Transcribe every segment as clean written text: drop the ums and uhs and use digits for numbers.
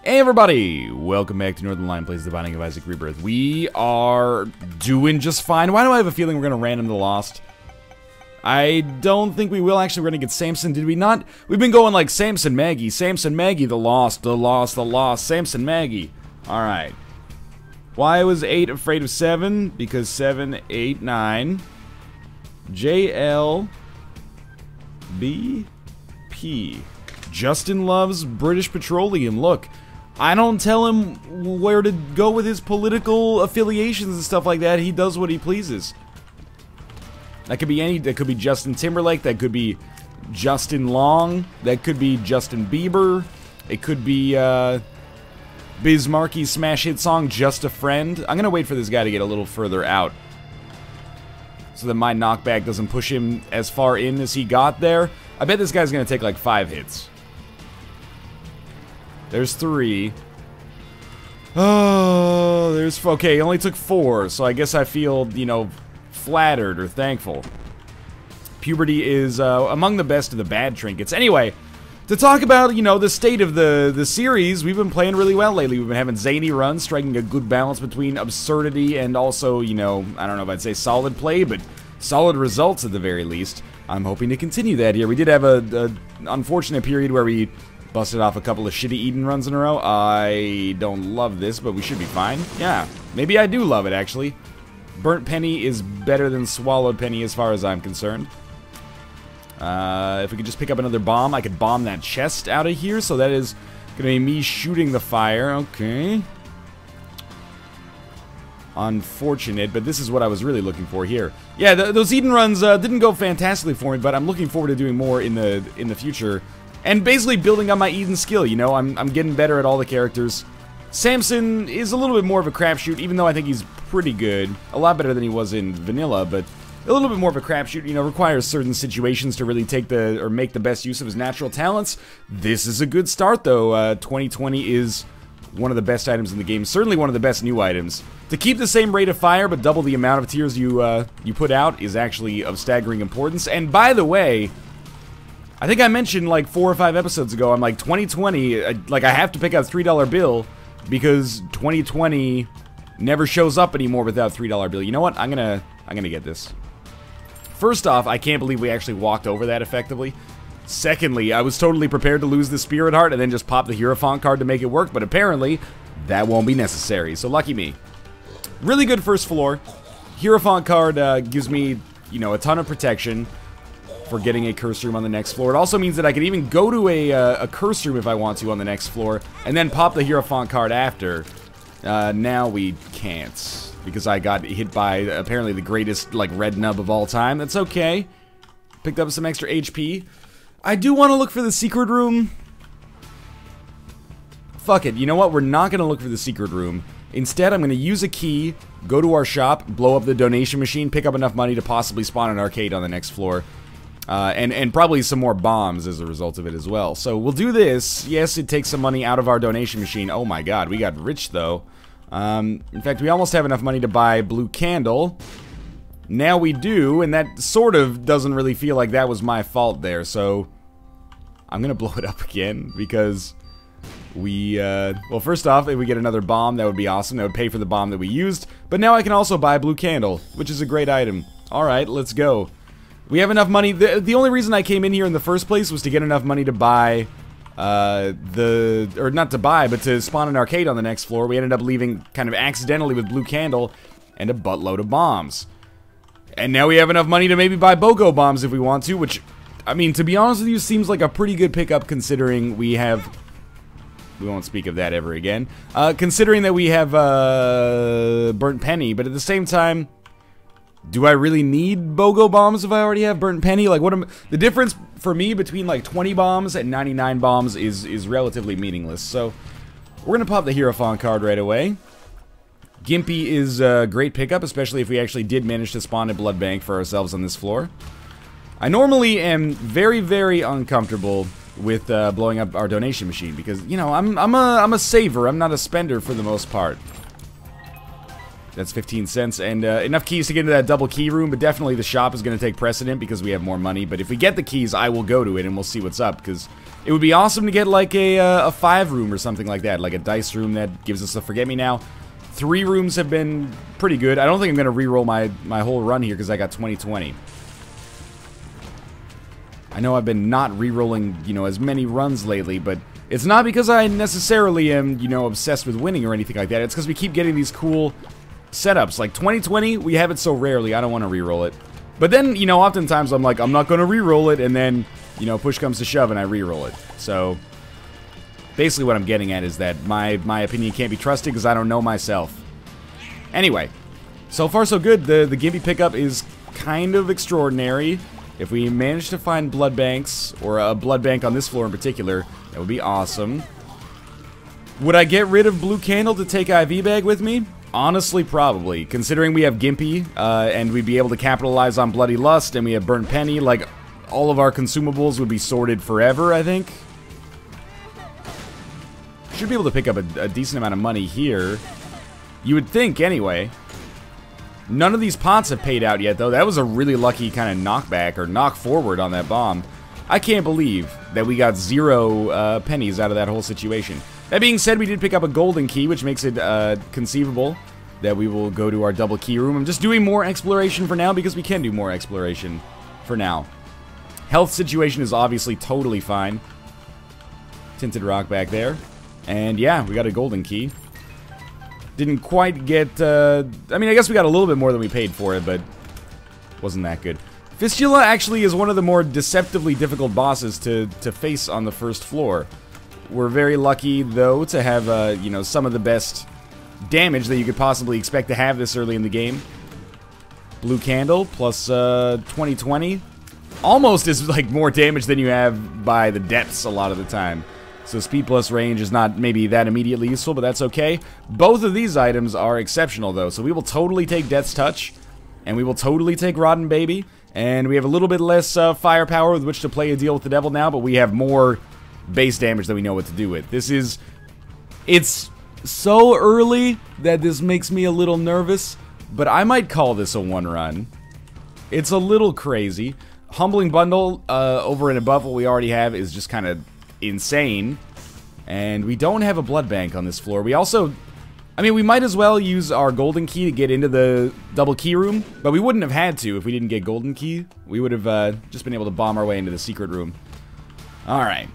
Hey everybody! Welcome back to Northern Lion Plays The Binding of Isaac Rebirth. We are doing just fine. Why do I have a feeling we're going to random the Lost? I don't think we will. Actually, we're going to get Samson. Did we not? We've been going like Samson, Maggie, the Lost, the Lost, the Lost, Samson, Maggie. Alright. Why was 8 afraid of 7? Because 7, 8, 9. JLBP. Justin loves British Petroleum. Look. I don't tell him where to go with his political affiliations and stuff like that. He does what he pleases. That could be that could be Justin Timberlake, that could be Justin Long, that could be Justin Bieber, it could be Biz Markie's smash hit song, Just a Friend. I'm gonna wait for this guy to get a little further out so that my knockback doesn't push him as far in as he got there. I bet this guy's gonna take like 5 hits. There's 3. Oh, there's... Okay, he only took 4, so I guess I feel, you know, flattered or thankful. Puberty is among the best of the bad trinkets. Anyway, to talk about, you know, the state of the series, we've been playing really well lately. We've been having zany runs, striking a good balance between absurdity and also, you know, I don't know if I'd say solid play, but solid results at the very least. I'm hoping to continue that here. We did have a unfortunate period where we busted off a couple of shitty Eden runs in a row. I don't love this, but we should be fine. Yeah, maybe I do love it, actually. Burnt Penny is better than Swallowed Penny as far as I'm concerned. If we could just pick up another bomb, I could bomb that chest out of here, so that is going to be me shooting the fire. Okay. Unfortunate, but this is what I was really looking for here. Yeah, those Eden runs didn't go fantastically for me, but I'm looking forward to doing more in the future. And basically building on my Eden skill, you know, I'm getting better at all the characters. Samson is a little bit more of a crapshoot, even though I think he's pretty good. A lot better than he was in vanilla, but a little bit more of a crapshoot, you know, requires certain situations to really take or make the best use of his natural talents. This is a good start, though. 2020 is one of the best items in the game, certainly one of the best new items. To keep the same rate of fire, but double the amount of tears you put out is actually of staggering importance. And by the way, I think I mentioned like 4 or 5 episodes ago, I'm like 2020, like I have to pick out a $3 bill because 2020 never shows up anymore without a $3 bill. You know what? I'm gonna get this. First off, I can't believe we actually walked over that effectively. Secondly, I was totally prepared to lose the Spirit Heart and then just pop the Hierophant card to make it work, but apparently that won't be necessary, so lucky me. Really good first floor. Hierophant card gives me, you know, a ton of protection for getting a curse room on the next floor. It also means that I could even go to a curse room if I want to on the next floor, and then pop the Hierophant card after. Now we can't, because I got hit by apparently the greatest, like, red nub of all time. That's okay. Picked up some extra HP. I do want to look for the secret room. Fuck it, you know what? We're not going to look for the secret room. Instead, I'm going to use a key, go to our shop, blow up the donation machine, pick up enough money to possibly spawn an arcade on the next floor. And probably some more bombs as a result of it as well. So we'll do this. Yes, it takes some money out of our donation machine. Oh my god, we got rich though. In fact, we almost have enough money to buy Blue Candle. Now we do, and that sort of doesn't really feel like that was my fault there. So I'm gonna blow it up again because we, well, first off, if we get another bomb, that would be awesome. That would pay for the bomb that we used. But now I can also buy Blue Candle, which is a great item. Alright, let's go. We have enough money. The only reason I came in here in the first place was to get enough money to buy, or not to buy, but to spawn an arcade on the next floor. We ended up leaving kind of accidentally with Blue Candle and a buttload of bombs. And now we have enough money to maybe buy BOGO bombs if we want to, which, I mean, to be honest with you, seems like a pretty good pickup considering we have... We won't speak of that ever again. Considering that we have, Burnt Penny, but at the same time... Do I really need BOGO bombs if I already have Burnt Penny? Like, what am the difference for me between like 20 bombs and 99 bombs is relatively meaningless. So we're gonna pop the Hierophant card right away. Gimpy is a great pickup, especially if we actually did manage to spawn a blood bank for ourselves on this floor. I normally am very, very uncomfortable with blowing up our donation machine because, you know, I'm a saver. I'm not a spender for the most part. That's 15 cents, and enough keys to get into that double key room, but definitely the shop is going to take precedent because we have more money. But if we get the keys, I will go to it, and we'll see what's up, because it would be awesome to get, like, a 5 room or something like that, like a dice room that gives us a Forget-Me-Now. 3 rooms have been pretty good. I don't think I'm going to re-roll my whole run here because I got 20/20. I know I've been not re-rolling, you know, as many runs lately, but it's not because I necessarily am, you know, obsessed with winning or anything like that. It's because we keep getting these cool setups. Like 20/20, we have it so rarely, I don't want to re-roll it. But then, you know, oftentimes I'm like, I'm not going to re-roll it, and then, you know, push comes to shove and I re-roll it. So, basically what I'm getting at is that my opinion can't be trusted because I don't know myself. Anyway, so far so good. The Gimpy pickup is kind of extraordinary. If we manage to find blood banks, or a blood bank on this floor in particular, that would be awesome. Would I get rid of Blue Candle to take IV Bag with me? Honestly, probably. Considering we have Gimpy, and we'd be able to capitalize on Bloody Lust, and we have Burnt Penny, like, all of our consumables would be sorted forever, I think. Should be able to pick up a decent amount of money here. You would think, anyway. None of these pots have paid out yet, though. That was a really lucky kind of knockback, or knock forward on that bomb. I can't believe that we got 0 pennies out of that whole situation. That being said, we did pick up a golden key, which makes it conceivable that we will go to our double key room. I'm just doing more exploration for now, because we can do more exploration for now. Health situation is obviously totally fine. Tinted rock back there. And yeah, we got a golden key. Didn't quite get, I mean, I guess we got a little bit more than we paid for it, but wasn't that good. Fistula actually is one of the more deceptively difficult bosses to face on the first floor. We're very lucky, though, to have, you know, some of the best damage that you could possibly expect to have this early in the game. Blue Candle plus 20/20. Almost is, like, more damage than you have by the depths a lot of the time. So speed plus range is not maybe that immediately useful, but that's okay. Both of these items are exceptional, though, so we will totally take Death's Touch, and we will totally take Rotten Baby, and we have a little bit less firepower with which to play a deal with the devil now, but we have more base damage that we know what to do with. This is... It's so early that this makes me a little nervous, but I might call this a one-run. It's a little crazy. Humbling Bundle over and above what we already have is just kind of insane, and we don't have a blood bank on this floor. We also, I mean, we might as well use our golden key to get into the double key room, but we wouldn't have had to if we didn't get golden key. We would have just been able to bomb our way into the secret room. Alright.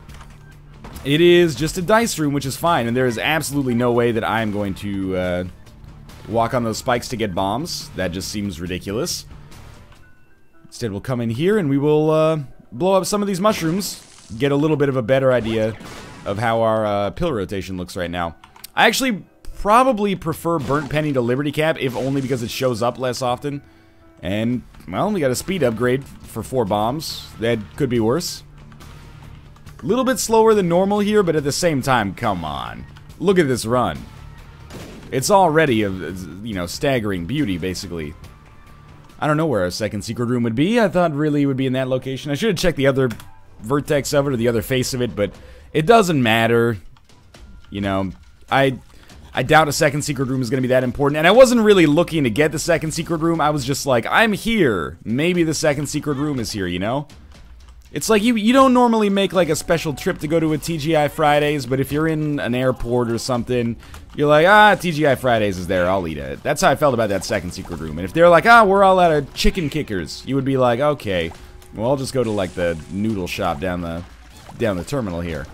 It is just a dice room, which is fine, and there is absolutely no way that I am going to walk on those spikes to get bombs. That just seems ridiculous. Instead, we'll come in here and we will blow up some of these mushrooms. Get a little bit of a better idea of how our pill rotation looks right now. I actually probably prefer Burnt Penny to Liberty Cap, if only because it shows up less often. And, well, we got a speed upgrade for 4 bombs. That could be worse. A little bit slower than normal here, but at the same time, come on. Look at this run. It's already a, you know, staggering beauty, basically. I don't know where our second secret room would be. I thought really it would be in that location. I should have checked the other vertex of it, or the other face of it, but it doesn't matter. You know, I doubt a second secret room is going to be that important, and I wasn't really looking to get the second secret room. I was just like, I'm here. Maybe the second secret room is here, you know? It's like you don't normally make like a special trip to go to a TGI Fridays, but if you're in an airport or something, you're like, TGI Fridays is there, I'll eat it. That's how I felt about that second secret room. And if they're like, we're all out of chicken kickers, you would be like, okay, well, I'll just go to like the noodle shop down the terminal here.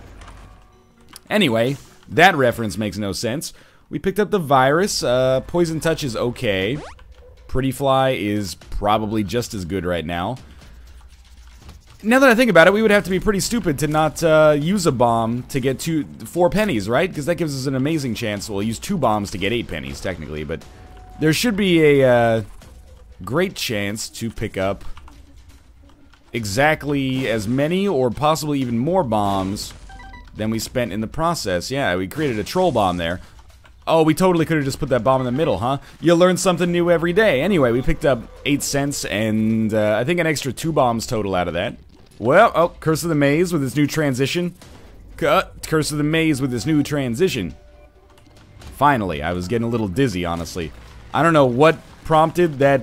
Anyway, that reference makes no sense. We picked up the virus. Poison Touch is okay. Pretty Fly is probably just as good right now. Now that I think about it, we would have to be pretty stupid to not use a bomb to get 4 pennies, right? Because that gives us an amazing chance. We'll use 2 bombs to get 8 pennies, technically. But there should be a great chance to pick up exactly as many, or possibly even more bombs than we spent in the process. Yeah, we created a troll bomb there. Oh, we totally could have just put that bomb in the middle, huh? You learn something new every day. Anyway, we picked up 8 cents, and I think an extra 2 bombs total out of that. Well, oh, Curse of the Maze with its new transition. Curse of the Maze with its new transition. Finally, I was getting a little dizzy, honestly. I don't know what prompted that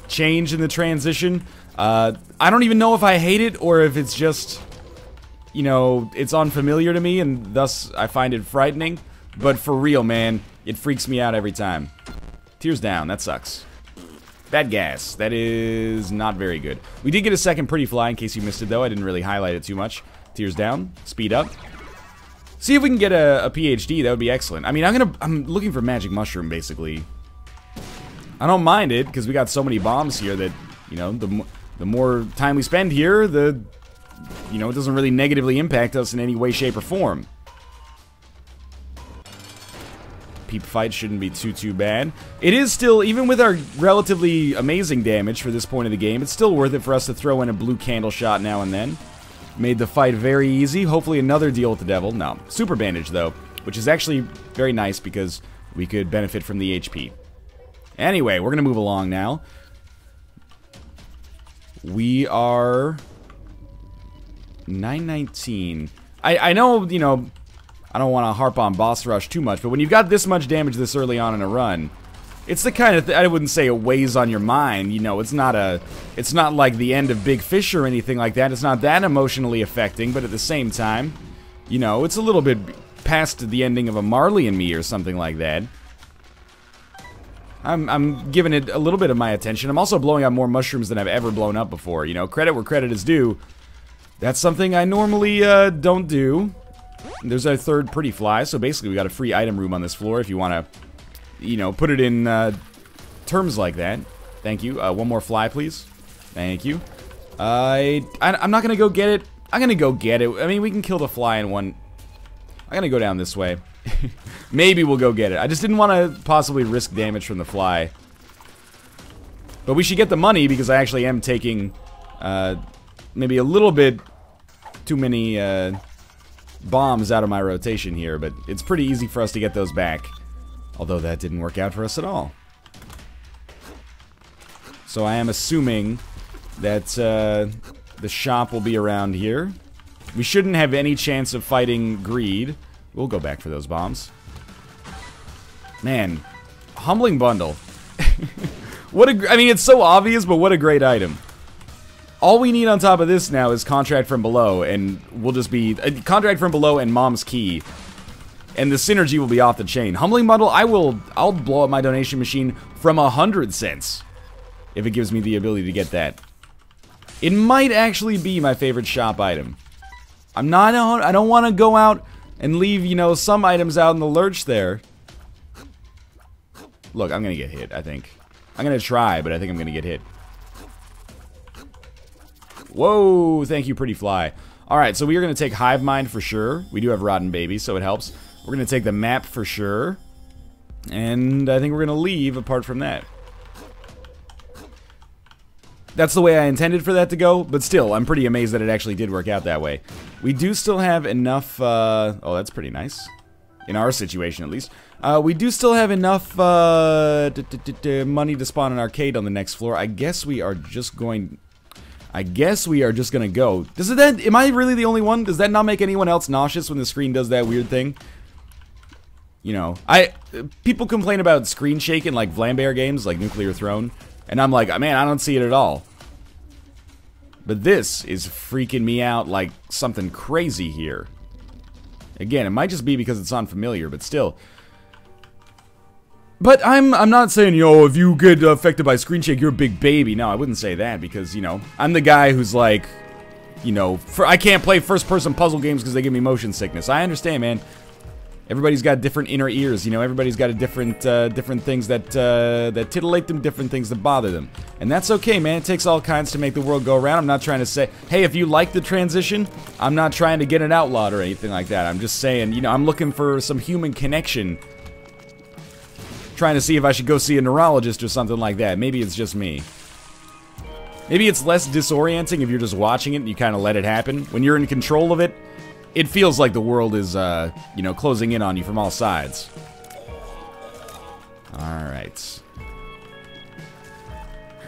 change in the transition. I don't even know if I hate it or if it's just, you know, it's unfamiliar to me and thus I find it frightening. But for real, man, it freaks me out every time. Tears down, that sucks. Bad gas, that is not very good. We did get a second pretty fly in case you missed it though. I didn't really highlight it too much. Tears down, speed up. See if we can get a PhD, that would be excellent. I mean, I'm looking for magic mushroom basically. I don't mind it because we got so many bombs here that, you know, the more time we spend here, the, you know, it doesn't really negatively impact us in any way, shape, or form. Peep fight shouldn't be too bad. It is still, even with our relatively amazing damage for this point of the game, it's still worth it for us to throw in a blue candle shot now and then. Made the fight very easy. Hopefully another deal with the devil. No. Super bandage, though, which is actually very nice because we could benefit from the HP. Anyway, we're going to move along now. We are 919. I know, you know, I don't want to harp on boss rush too much, but when you've got this much damage this early on in a run, it's the kind of I wouldn't say it weighs on your mind, you know, it's not like the end of Big Fish or anything like that. It's not that emotionally affecting, but at the same time, you know, it's a little bit past the ending of a Marley and Me or something like that. I'm giving it a little bit of my attention. I'm also blowing up more mushrooms than I've ever blown up before, you know, credit where credit is due. That's something I normally don't do. There's our third pretty fly, so basically we got a free item room on this floor if you want to, you know, put it in terms like that. Thank you. One more fly, please. Thank you. I'm not going to go get it. I'm going to go get it. I mean, we can kill the fly in one. I'm going to go down this way. Maybe we'll go get it. I just didn't want to possibly risk damage from the fly. But we should get the money because I actually am taking maybe a little bit too many bombs out of my rotation here, but it's pretty easy for us to get those back. Although that didn't work out for us at all. So I am assuming that the shop will be around here. We shouldn't have any chance of fighting greed. We'll go back for those bombs. Man, humbling bundle. What a, I mean, it's so obvious, but what a great item. All we need on top of this now is Contract from Below, and we'll just be Contract from Below and Mom's Key, and the synergy will be off the chain. Humbling bundle, I'll blow up my donation machine from 100 cents if it gives me the ability to get that. It might actually be my favorite shop item. I don't want to go out and leave, you know, some items out in the lurch there. Look, I'm gonna get hit, I think. I'm gonna try, but I think I'm gonna get hit. Whoa, thank you, pretty fly. Alright, so we are gonna take Hive Mind for sure. We do have Rotten Baby, so it helps. We're gonna take the map for sure. And I think we're gonna leave apart from that. That's the way I intended for that to go, but still, I'm pretty amazed that it actually did work out that way. We do still have enough, oh, that's pretty nice. In our situation, at least. We do still have enough, money to spawn an arcade on the next floor. I guess we are just going... gonna go. Does that... Am I really the only one? Does that not make anyone else nauseous when the screen does that weird thing? You know, people complain about screen shaking like Vlambear games, like Nuclear Throne. And I'm like, man, I don't see it at all. But this is freaking me out like something crazy here. Again, it might just be because it's unfamiliar, but still. But I'm not saying, yo, if you get affected by screen shake, you're a big baby. No, I wouldn't say that because, you know, I'm the guy who's like, you know, I can't play first-person puzzle games because they give me motion sickness. I understand, man. Everybody's got different inner ears, you know. Everybody's got a different things that that titillate them, different things that bother them, and that's okay, man. It takes all kinds to make the world go around. I'm not trying to say, hey, if you like the transition, I'm not trying to get it outlawed or anything like that. I'm just saying, you know, I'm looking for some human connection. Trying to see if I should go see a neurologist or something like that. Maybe it's just me. Maybe it's less disorienting if you're just watching it and you kind of let it happen. When you're in control of it, it feels like the world is, you know, closing in on you from all sides. Alright.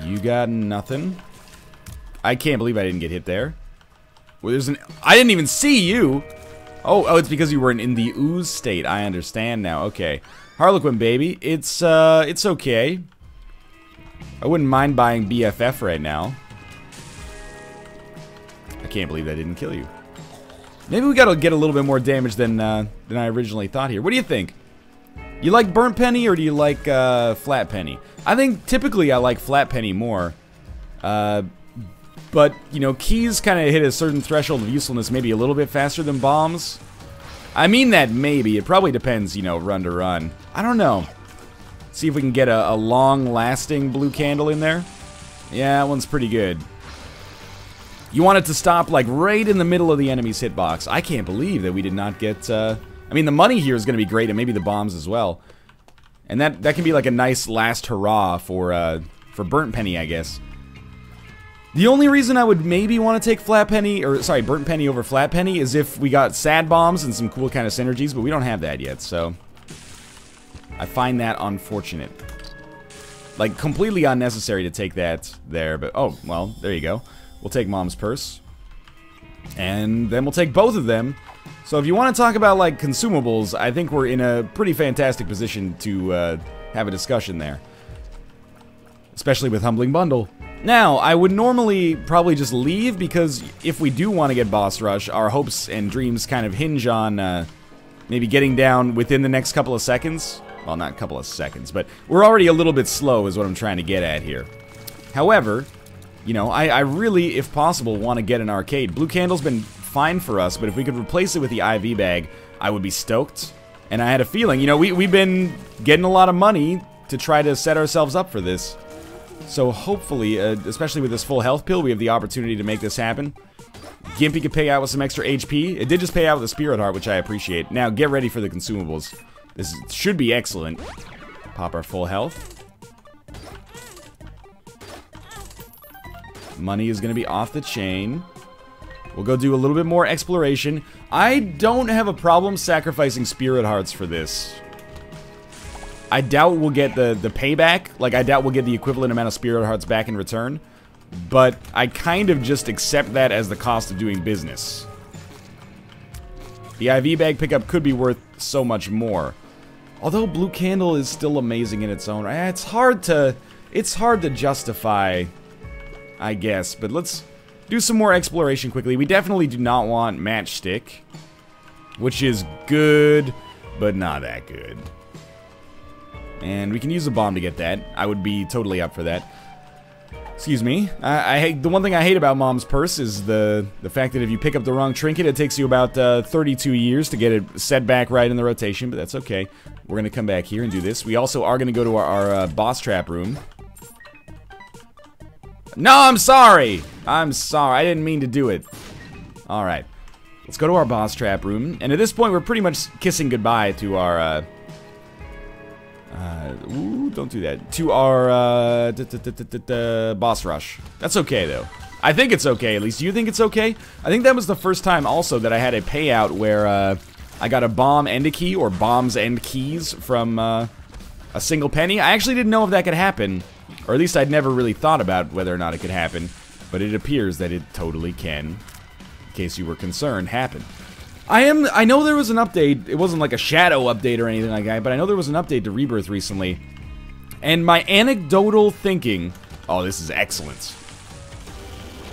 You got nothing. I can't believe I didn't get hit there. Well, I didn't even see you! Oh, it's because you were in the ooze state. I understand now. Okay. Harlequin baby, it's okay. I wouldn't mind buying BFF right now. I can't believe that didn't kill you. Maybe we gotta get a little bit more damage than I originally thought here. What do you think? You like burnt penny or do you like flat penny? I think typically I like flat penny more. But, you know, keys kind of hit a certain threshold of usefulness maybe a little bit faster than bombs. I mean that maybe. It probably depends, you know, run to run. I don't know. See if we can get a long-lasting blue candle in there. Yeah, that one's pretty good. You want it to stop, like, right in the middle of the enemy's hitbox. I can't believe that we did not get, I mean, the money here is going to be great, and maybe the bombs as well. And that can be, like, a nice last hurrah for burnt penny, I guess. The only reason I would maybe want to take flat penny, or sorry, burnt penny over flat penny is if we got sad bombs and some cool kind of synergies, but we don't have that yet, so I find that unfortunate. Like, completely unnecessary to take that there, but oh, well, there you go. We'll take Mom's Purse. And then we'll take both of them. So if you want to talk about, like, consumables, I think we're in a pretty fantastic position to have a discussion there. Especially with Humbling Bundle. Now, I would normally probably just leave, because if we do want to get Boss Rush, our hopes and dreams kind of hinge on maybe getting down within the next couple of seconds. Well, not a couple of seconds, but we're already a little bit slow is what I'm trying to get at here. However, you know, I really, if possible, want to get an arcade. Blue Candle's been fine for us, but if we could replace it with the IV bag, I would be stoked. And I had a feeling, you know, we've been getting a lot of money to try to set ourselves up for this. So hopefully, especially with this full health pill, we have the opportunity to make this happen. Gimpy could pay out with some extra HP. It did just pay out with a Spirit Heart, which I appreciate. Now, get ready for the consumables. This should be excellent. Pop our full health. Money is going to be off the chain. We'll go do a little bit more exploration. I don't have a problem sacrificing Spirit Hearts for this. I doubt we'll get the payback. Like, I doubt we'll get the equivalent amount of Spirit Hearts back in return. But I kind of just accept that as the cost of doing business. The IV bag pickup could be worth so much more. Although Blue Candle is still amazing in its own right. It's hard to justify, I guess. But let's do some more exploration quickly. We definitely do not want Matchstick, which is good, but not that good. And we can use a bomb to get that. I would be totally up for that. Excuse me. I hate, the one thing I hate about Mom's Purse is the fact that if you pick up the wrong trinket, it takes you about 32 years to get it set back right in the rotation, but that's okay. We're going to come back here and do this. We also are going to go to our boss trap room. No, I'm sorry! I'm sorry. I didn't mean to do it. Alright. Let's go to our boss trap room. And at this point, we're pretty much kissing goodbye to our... ooh, don't do that. To our, boss rush. That's okay, though. I think it's okay, at least. Do you think it's okay? I think that was the first time, also, that I had a payout where, I got a bomb and a key, or bombs and keys from, a single penny. I actually didn't know if that could happen. Or at least I'd never really thought about whether or not it could happen. But it appears that it totally can, in case you were concerned, happen. I know there was an update. It wasn't like a shadow update or anything like that, but I know there was an update to Rebirth recently. And my anecdotal thinking... Oh, this is excellent.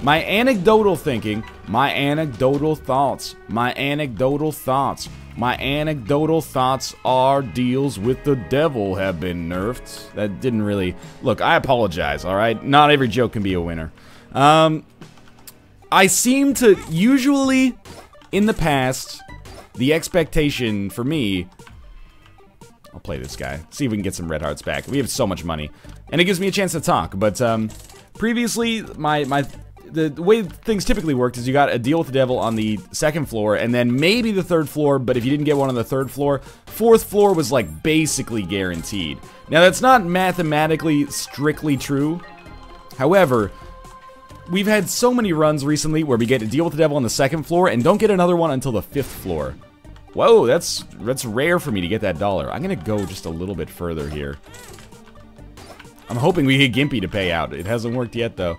My anecdotal thinking, my anecdotal thoughts, my anecdotal thoughts, my anecdotal thoughts are deals with the devil have been nerfed. That didn't really... Look, I apologize, alright? Not every joke can be a winner. I seem to... Usually... In the past, the expectation for me... I'll play this guy. See if we can get some red hearts back. We have so much money. And it gives me a chance to talk. But, previously, the way things typically worked is you got a deal with the devil on the second floor, and then maybe the third floor, but if you didn't get one on the third floor, fourth floor was, like, basically guaranteed. Now, that's not mathematically strictly true. However... We've had so many runs recently where we get to deal with the devil on the second floor and don't get another one until the fifth floor. Whoa, that's rare for me to get that dollar. I'm gonna go just a little bit further here. I'm hoping we get Gimpy to pay out. It hasn't worked yet, though.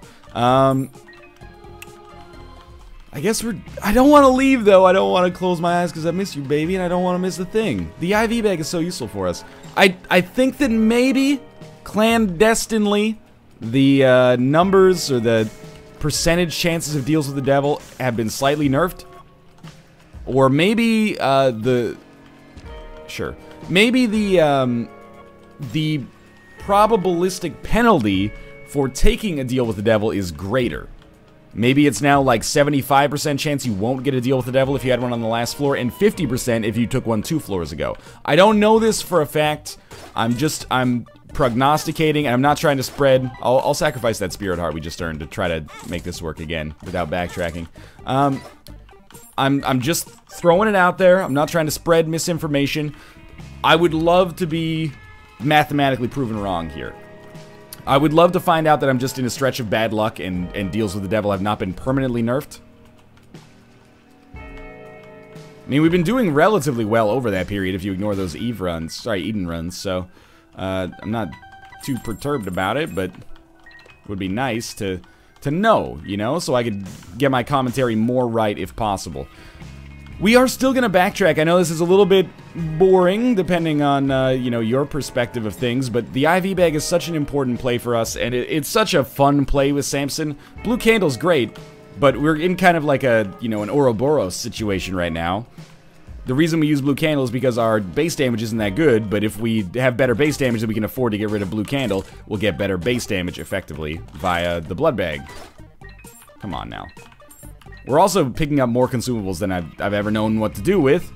I guess I don't want to leave, though. I don't want to close my eyes because I miss you, baby, and I don't want to miss the thing. The IV bag is so useful for us. I think that maybe, clandestinely, the numbers or the percentage chances of deals with the devil have been slightly nerfed. Or maybe, maybe the probabilistic penalty for taking a deal with the devil is greater. Maybe it's now like 75% chance you won't get a deal with the devil if you had one on the last floor, and 50% if you took one 2 floors ago. I don't know this for a fact. I'm prognosticating, and I'm not trying to spread. I'll sacrifice that spirit heart we just earned to try to make this work again without backtracking. I'm just throwing it out there. I'm not trying to spread misinformation. I would love to be mathematically proven wrong here. I would love to find out that I'm just in a stretch of bad luck and deals with the devil have not been permanently nerfed. I mean, we've been doing relatively well over that period if you ignore those Eden runs, so I'm not too perturbed about it, but it would be nice to know, you know, so I could get my commentary more right if possible. We are still going to backtrack. I know this is a little bit boring, depending on, you know, your perspective of things, but the IV bag is such an important play for us, and it's such a fun play with Samson. Blue Candle's great, but we're in kind of like a, you know, an Ouroboros situation right now. The reason we use Blue Candle is because our base damage isn't that good, but if we have better base damage, then we can afford to get rid of Blue Candle. We'll get better base damage, effectively, via the Blood Bag. Come on, now. We're also picking up more consumables than I've ever known what to do with.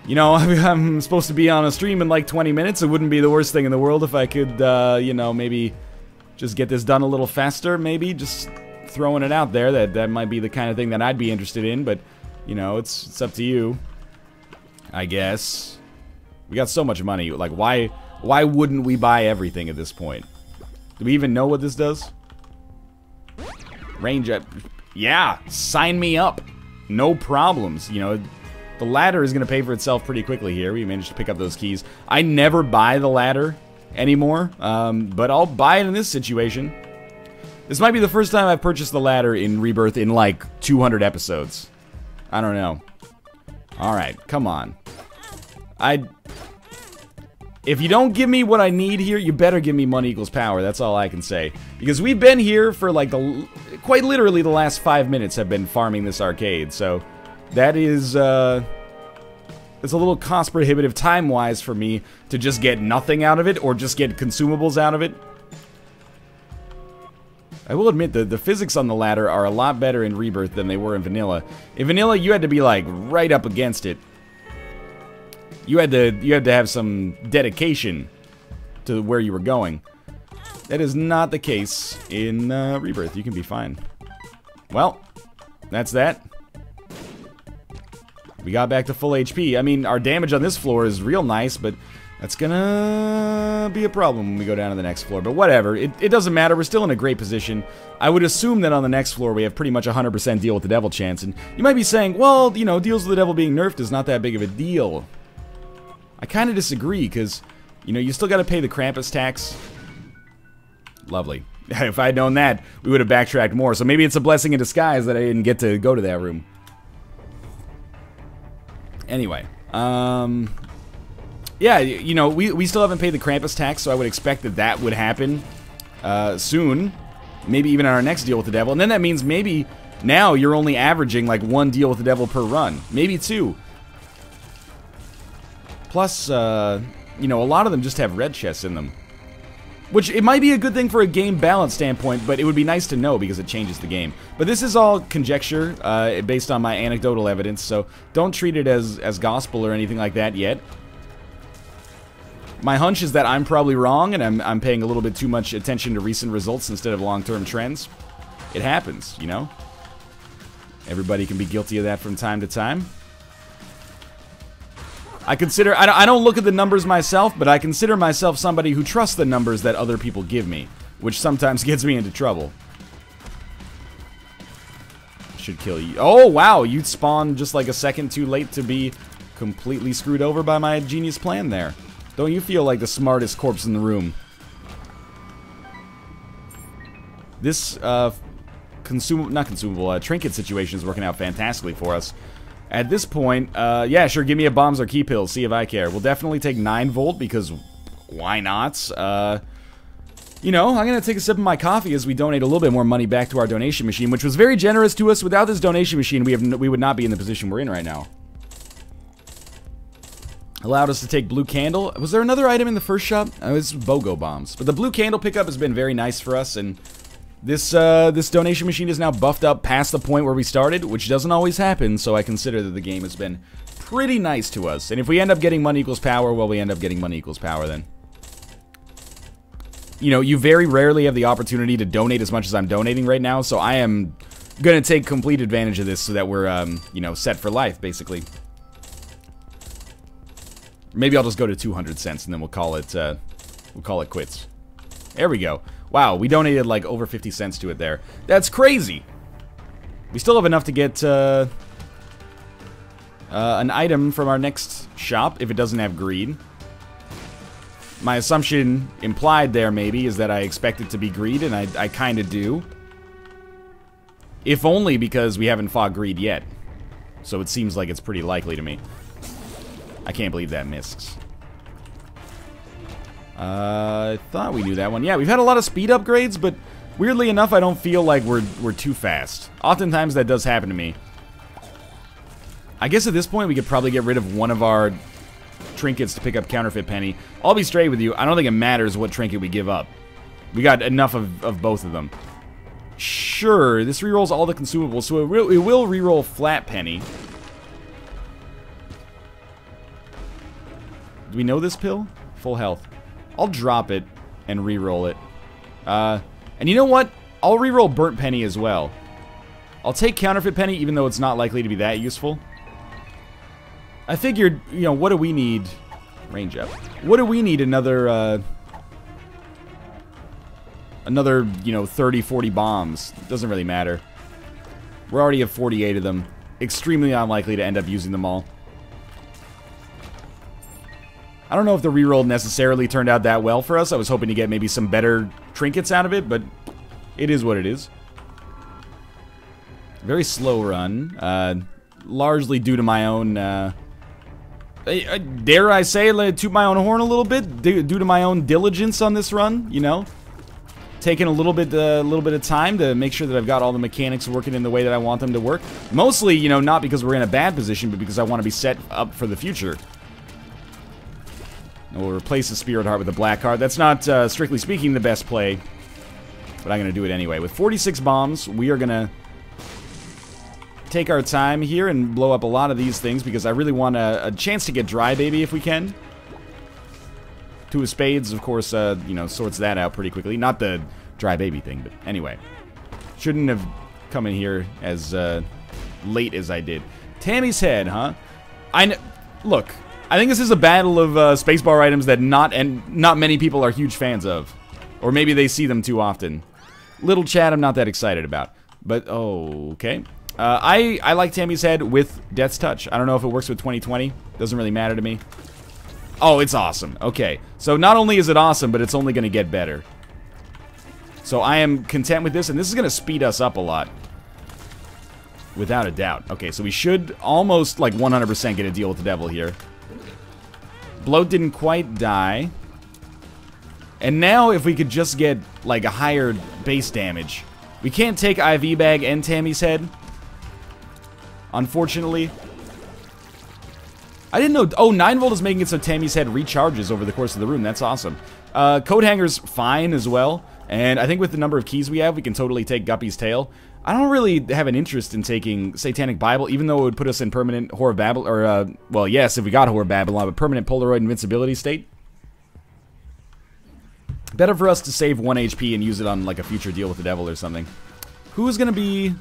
You know, I'm supposed to be on a stream in like 20 minutes. It wouldn't be the worst thing in the world if I could, you know, maybe just get this done a little faster, maybe. Just throwing it out there. That might be the kind of thing that I'd be interested in, but, you know, it's up to you, I guess. We got so much money. Like, why wouldn't we buy everything at this point? Do we even know what this does? Range up. Yeah, sign me up. No problems. You know, the ladder is going to pay for itself pretty quickly here. We managed to pick up those keys. I never buy the ladder anymore, but I'll buy it in this situation. This might be the first time I've purchased the ladder in Rebirth in like 200 episodes. I don't know. Alright, come on. If you don't give me what I need here, you better give me money equals power. That's all I can say. Because we've been here for like quite literally the last 5 minutes have been farming this arcade. So that is, it's a little cost prohibitive time-wise for me to just get nothing out of it or just get consumables out of it. I will admit that the physics on the ladder are a lot better in Rebirth than they were in Vanilla. In Vanilla, you had to be like right up against it. You had to have some dedication to where you were going. That is not the case in Rebirth. You can be fine. Well, that's that. We got back to full HP. I mean, our damage on this floor is real nice, but that's gonna be a problem when we go down to the next floor. But whatever, it doesn't matter. We're still in a great position. I would assume that on the next floor we have pretty much 100% deal with the devil chance. And you might be saying, well, you know, deals with the devil being nerfed is not that big of a deal. I kind of disagree, because, you know, you still got to pay the Krampus tax. Lovely. If I had known that, we would have backtracked more. So maybe it's a blessing in disguise that I didn't get to go to that room. Anyway, yeah, you know, we still haven't paid the Krampus tax, so I would expect that that would happen soon. Maybe even on our next deal with the devil. And then that means maybe now you're only averaging like 1 deal with the devil per run. Maybe 2. Plus, you know, a lot of them just have red chests in them. Which, it might be a good thing for a game balance standpoint, but it would be nice to know because it changes the game. But this is all conjecture, based on my anecdotal evidence, so don't treat it as gospel or anything like that yet. My hunch is that I'm probably wrong, and I'm paying a little bit too much attention to recent results instead of long-term trends. It happens, you know? Everybody can be guilty of that from time to time. I don't look at the numbers myself, but I consider myself somebody who trusts the numbers that other people give me, which sometimes gets me into trouble. Should kill you. Oh, wow, you spawned just like a second too late to be completely screwed over by my genius plan there. Don't you feel like the smartest corpse in the room? This, trinket situation is working out fantastically for us. At this point, yeah, sure, give me a bombs or key pills, see if I care. We'll definitely take 9 volt, because why not? You know, I'm gonna take a sip of my coffee as we donate a little bit more money back to our donation machine, which was very generous to us. Without this donation machine, we would not be in the position we're in right now. Allowed us to take blue candle. Was there another item in the first shop? Oh, it's BOGO bombs. But the blue candle pickup has been very nice for us, and this donation machine is now buffed up past the point where we started, which doesn't always happen, so I consider that the game has been pretty nice to us. And if we end up getting money equals power, well, we end up getting money equals power then. You know, you very rarely have the opportunity to donate as much as I'm donating right now, so I am gonna take complete advantage of this so that we're, you know, set for life, basically. Maybe I'll just go to 200 cents and then we'll call it quits. There we go. Wow, we donated like over 50 cents to it there. That's crazy. We still have enough to get an item from our next shop if it doesn't have greed. My assumption implied there maybe is that I expect it to be greed, and I kind of do. If only because we haven't fought greed yet. So it seems like it's pretty likely to me. I can't believe that missed. I thought we knew that one. Yeah, we've had a lot of speed upgrades, but weirdly enough, I don't feel like we're too fast. Oftentimes that does happen to me. I guess at this point we could probably get rid of one of our trinkets to pick up counterfeit penny. I'll be straight with you. I don't think it matters what trinket we give up. We got enough of both of them. Sure, this rerolls all the consumables, so it will reroll flat penny. Do we know this pill? Full health. I'll drop it and reroll it. And you know what? I'll reroll burnt penny as well. I'll take counterfeit penny even though it's not likely to be that useful. I figured, you know, what do we need? Range up. What do we need another, you know, 30, 40 bombs? Doesn't really matter. We already have 48 of them. Extremely unlikely to end up using them all. I don't know if the reroll necessarily turned out that well for us. I was hoping to get maybe some better trinkets out of it, but it is what it is. Very slow run. Largely due to my own, dare I say, toot my own horn a little bit? Due to my own diligence on this run, you know? Taking a little bit of time to make sure that I've got all the mechanics working in the way that I want them to work. Mostly, you know, not because we're in a bad position, but because I want to be set up for the future. We'll replace the Spirit Heart with a Black Heart. That's not, strictly speaking, the best play. But I'm going to do it anyway. With 46 bombs, we are going to take our time here and blow up a lot of these things because I really want a chance to get Dry Baby if we can. Two of Spades, of course, you know, sorts that out pretty quickly. Not the Dry Baby thing, but anyway. Shouldn't have come in here as late as I did. Tammy's head, huh? Look, I think this is a battle of spacebar items that not many people are huge fans of. Or maybe they see them too often. Little chat I'm not that excited about. But, oh, okay. I like Tammy's head with Death's Touch. I don't know if it works with 2020. Doesn't really matter to me. Oh, it's awesome. Okay. So not only is it awesome, but it's only going to get better. So I am content with this, and this is going to speed us up a lot. Without a doubt. Okay, so we should almost, like, 100% get a deal with the devil here. Bloat didn't quite die. And now if we could just get, like, a higher base damage. We can't take IV Bag and Tammy's head. Unfortunately. I didn't know. Oh, 9 volt is making it so Tammy's head recharges over the course of the room. That's awesome. Coat Hanger's fine as well. And I think with the number of keys we have, we can totally take Guppy's tail. I don't really have an interest in taking Satanic Bible, even though it would put us in permanent Whore of Babylon, or, well, yes, if we got Whore of Babylon, but permanent Polaroid invincibility state. Better for us to save 1 HP and use it on, like, a future deal with the devil or something. Who's gonna be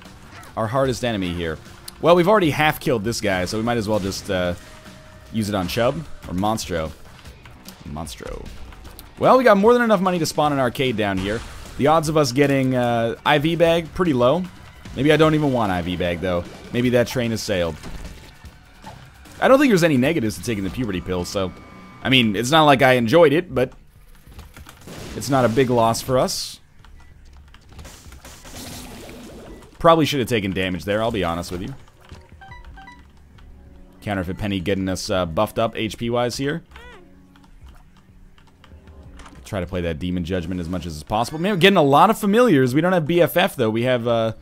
our hardest enemy here? Well, we've already half-killed this guy, so we might as well just, use it on Chubb, or Monstro. Monstro. Well, we got more than enough money to spawn an arcade down here. The odds of us getting IV Bag, pretty low. Maybe I don't even want IV Bag, though. Maybe that train has sailed. I don't think there's any negatives to taking the puberty pill, so... I mean, it's not like I enjoyed it, but... it's not a big loss for us. Probably should have taken damage there, I'll be honest with you. Counterfeit Penny getting us buffed up HP-wise here. Try to play that Demon Judgment as much as possible. Man, we're getting a lot of familiars. We don't have BFF, though. We have the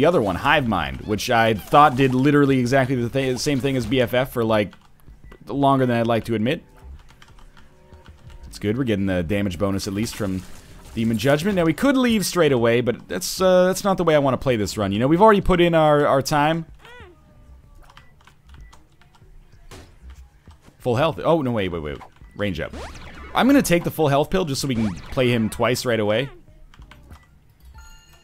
other one, Hive Mind, which I thought did literally exactly the same thing as BFF for, like, longer than I'd like to admit. It's good. We're getting the damage bonus, at least, from Demon Judgment. Now, we could leave straight away, but that's not the way I want to play this run. You know, we've already put in our time. Full health. Oh, no, wait. Range up. I'm going to take the full health pill just so we can play him twice right away.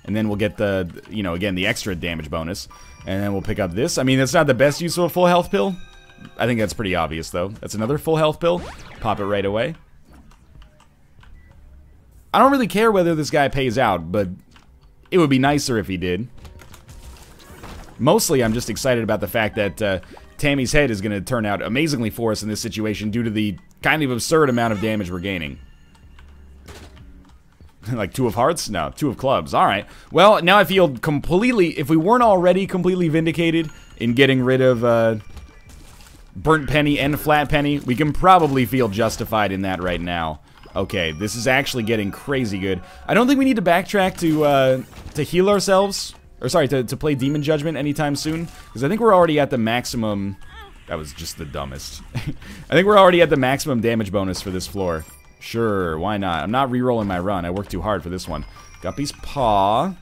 And then we'll get the, you know, again, the extra damage bonus. And then we'll pick up this. I mean, that's not the best use of a full health pill. I think that's pretty obvious, though. That's another full health pill. Pop it right away. I don't really care whether this guy pays out, but it would be nicer if he did. Mostly, I'm just excited about the fact that Tammy's head is going to turn out amazingly for us in this situation due to the kind of absurd amount of damage we're gaining. Like 2 of hearts? No, 2 of clubs. Alright. Well, now I feel completely... If we weren't already completely vindicated in getting rid of Burnt Penny and Flat Penny, we can probably feel justified in that right now. Okay, this is actually getting crazy good. I don't think we need to backtrack to heal ourselves. Or sorry, to play Demon Judgment anytime soon. Because I think we're already at the maximum... That was just the dumbest. I think we're already at the maximum damage bonus for this floor. Sure, why not? I'm not re-rolling my run. I worked too hard for this one. Guppy's Paw.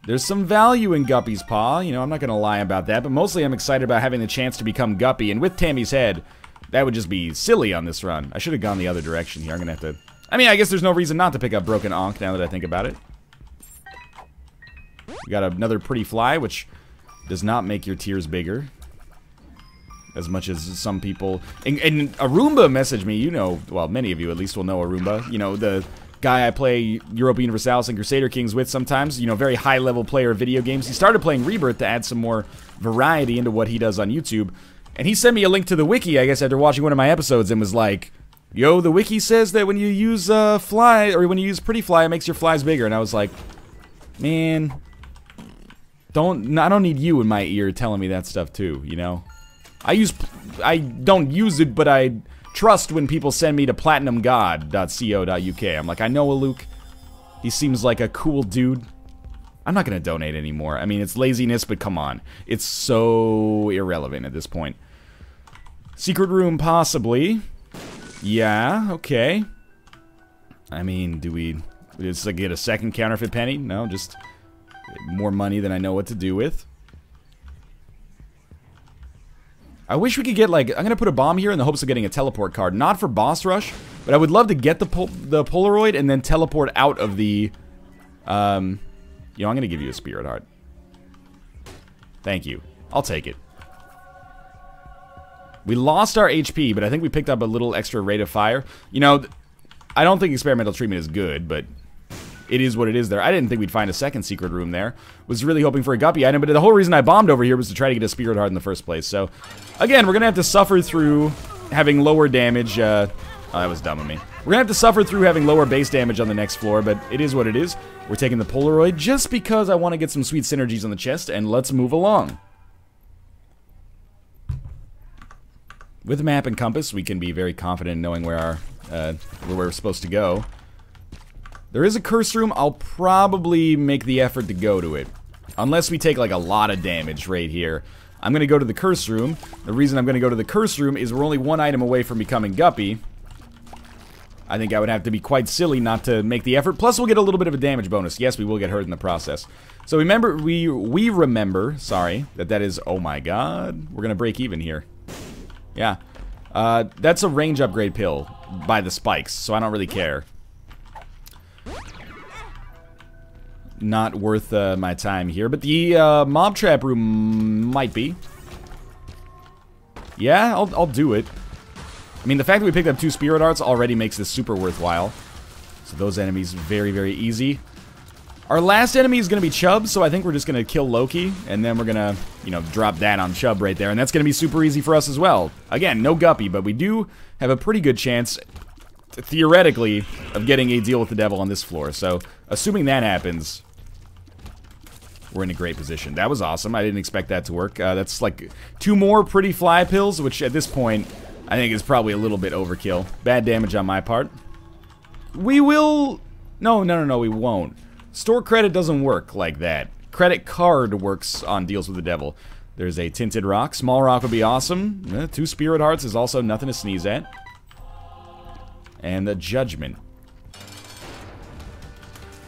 There's some value in Guppy's Paw. You know, I'm not going to lie about that. But mostly I'm excited about having the chance to become Guppy. And with Tammy's head, that would just be silly on this run. I should have gone the other direction here. I'm going to have to... I mean, I guess there's no reason not to pick up Broken Ankh now that I think about it. We got another pretty fly, which does not make your tears bigger. As much as some people... And Arumba messaged me, you know... Well, many of you at least will know Arumba. You know, the guy I play Europa Universalis and Crusader Kings with sometimes. You know, very high-level player of video games. He started playing Rebirth to add some more variety into what he does on YouTube. And he sent me a link to the wiki, I guess, after watching one of my episodes and was like... Yo, the wiki says that when you use fly... Or when you use Pretty Fly, it makes your flies bigger. And I was like... Man... I don't need you in my ear telling me that stuff too, you know? I don't use it, but I trust when people send me to platinumgod.co.uk. I'm like, I know a Luke. He seems like a cool dude. I'm not gonna donate anymore. I mean, it's laziness, but come on. It's so irrelevant at this point. Secret room, possibly. Yeah, okay. I mean, do we just like, get a second counterfeit penny? No, just more money than I know what to do with. I wish we could get, like, I'm going to put a bomb here in the hopes of getting a teleport card. Not for boss rush, but I would love to get the Polaroid and then teleport out of the, you know, I'm going to give you a Spirit Heart. Thank you. I'll take it. We lost our HP, but I think we picked up a little extra rate of fire. You know, I don't think experimental treatment is good, but it is what it is there. I didn't think we'd find a second secret room there. Was really hoping for a guppy item, but the whole reason I bombed over here was to try to get a Spirit Heart in the first place. So, again, we're going to have to suffer through having lower damage. Oh, that was dumb of me. We're going to have to suffer through having lower base damage on the next floor, but it is what it is. We're taking the Polaroid just because I want to get some sweet synergies on the chest, and let's move along. With map and compass, we can be very confident in knowing where we're supposed to go. There is a curse room. I'll probably make the effort to go to it. Unless we take, like, a lot of damage right here. I'm going to go to the curse room. The reason I'm going to go to the curse room is we're only one item away from becoming Guppy. I think I would have to be quite silly not to make the effort. Plus, we'll get a little bit of a damage bonus. Yes, we will get hurt in the process. So remember, we remember, sorry, that is, oh my god, we're going to break even here. Yeah. That's a range upgrade pill by the spikes, so I don't really care. Not worth my time here, but the mob trap room might be. Yeah, I'll do it. I mean, the fact that we picked up 2 Spirit Hearts already makes this super worthwhile. So those enemies, very, very easy. Our last enemy is going to be Chubb, so I think we're just going to kill Loki, and then we're going to, you know, drop that on Chubb right there, and that's going to be super easy for us as well. Again, no Guppy, but we do have a pretty good chance, theoretically, of getting a deal with the devil on this floor. So, assuming that happens, we're in a great position. That was awesome. I didn't expect that to work. That's like 2 more pretty fly pills, which at this point, I think is probably a little bit overkill. Bad damage on my part. We will... No, we won't. Store credit doesn't work like that. Credit card works on deals with the devil. There's a tinted rock. Small rock would be awesome. 2 spirit hearts is also nothing to sneeze at. And the judgment.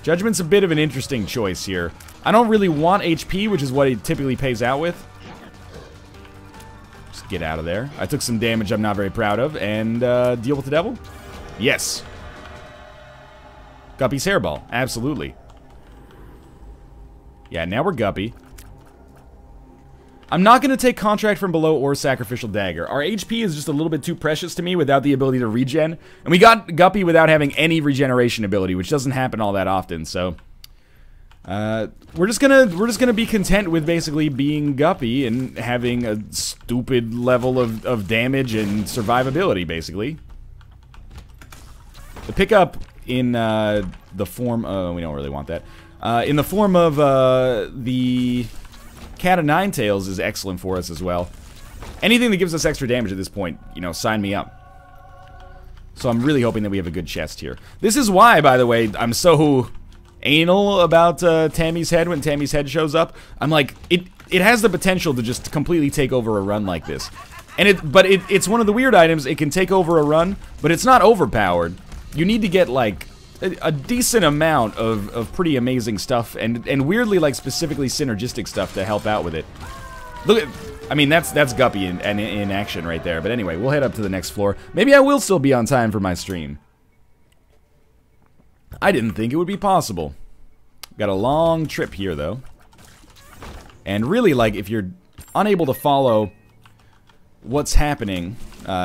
Judgment's a bit of an interesting choice here. I don't really want HP, which is what it typically pays out with. Just get out of there. I took some damage I'm not very proud of. And deal with the devil? Yes. Guppy's hairball. Absolutely. Yeah, now we're Guppy. I'm not going to take Contract from Below or Sacrificial Dagger. Our HP is just a little bit too precious to me without the ability to regen. And we got Guppy without having any regeneration ability, which doesn't happen all that often, so... we're just gonna be content with basically being Guppy and having a stupid level of damage and survivability, basically. The pickup in the form of... we don't really want that. In the form of the Cat of Nine Tails is excellent for us as well. Anything that gives us extra damage at this point, you know, sign me up. So I'm really hoping that we have a good chest here. This is why, by the way, I'm so anal about Tammy's head when Tammy's head shows up. I'm like, it has the potential to just completely take over a run like this. And it's one of the weird items. It can take over a run, but it's not overpowered. You need to get, like, a decent amount of pretty amazing stuff, and weirdly, like, specifically synergistic stuff to help out with it. Look at, I mean, that's Guppy in action right there. But anyway, we'll head up to the next floor. Maybe I will still be on time for my stream. I didn't think it would be possible. Got a long trip here, though. And really, like, if you're unable to follow what's happening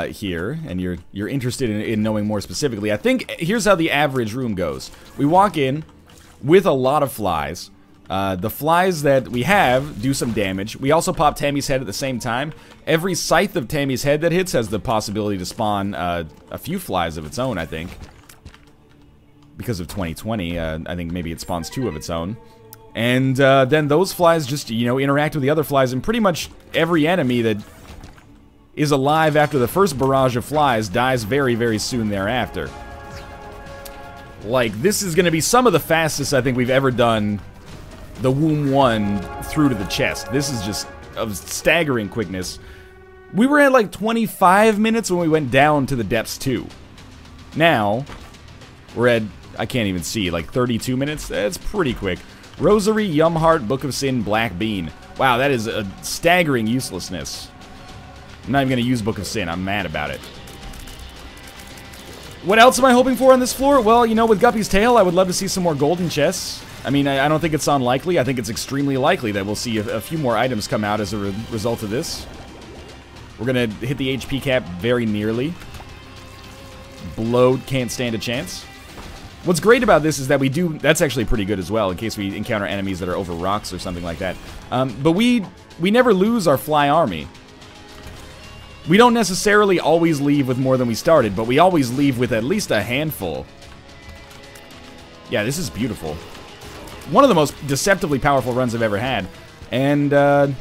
here, and you're interested in knowing more specifically, I think here's how the average room goes. We walk in with a lot of flies. The flies that we have do some damage. We also pop Tammy's head at the same time. Every scythe of Tammy's head that hits has the possibility to spawn a few flies of its own, I think. Because of 2020, I think maybe it spawns 2 of its own. And then those flies just, you know, interact with the other flies, and pretty much every enemy that is alive after the first barrage of flies dies very, very soon thereafter. Like, this is gonna be some of the fastest I think we've ever done the Womb 1 through to the chest. This is just of staggering quickness. We were at like 25 minutes when we went down to the depths 2. Now, we're at, I can't even see, like 32 minutes? That's pretty quick. Rosary, Yum Heart, Book of Sin, Black Bean. Wow, that is a staggering uselessness. I'm not even going to use Book of Sin. I'm mad about it. What else am I hoping for on this floor? Well, you know, with Guppy's tail, I would love to see some more golden chests. I mean, I don't think it's unlikely. I think it's extremely likely that we'll see a few more items come out as a result of this. We're going to hit the HP cap very nearly. Bloat can't stand a chance. What's great about this is that we do... That's actually pretty good as well, in case we encounter enemies that are over rocks or something like that. But we never lose our fly army. We don't necessarily always leave with more than we started, but we always leave with at least a handful. Yeah, this is beautiful. One of the most deceptively powerful runs I've ever had. And,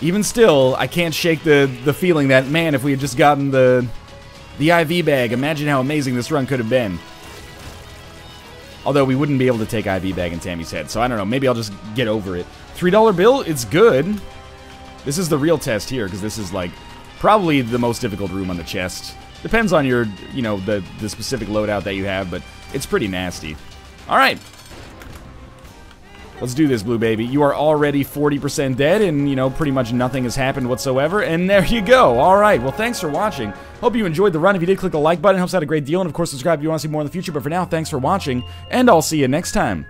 even still, I can't shake the feeling that, man, if we had just gotten the IV bag, imagine how amazing this run could have been. Although we wouldn't be able to take IV bag in Tammy's head, so I don't know, maybe I'll just get over it. $3 bill, it's good. This is the real test here, because this is, like, probably the most difficult room on the chest. Depends on your, you know, the specific loadout that you have, but it's pretty nasty. Alright. Let's do this, Blue Baby. You are already 40% dead, and, you know, pretty much nothing has happened whatsoever, and there you go. Alright, well, thanks for watching. Hope you enjoyed the run. If you did, click the like button. It helps out a great deal, and of course, subscribe if you want to see more in the future. But for now, thanks for watching, and I'll see you next time.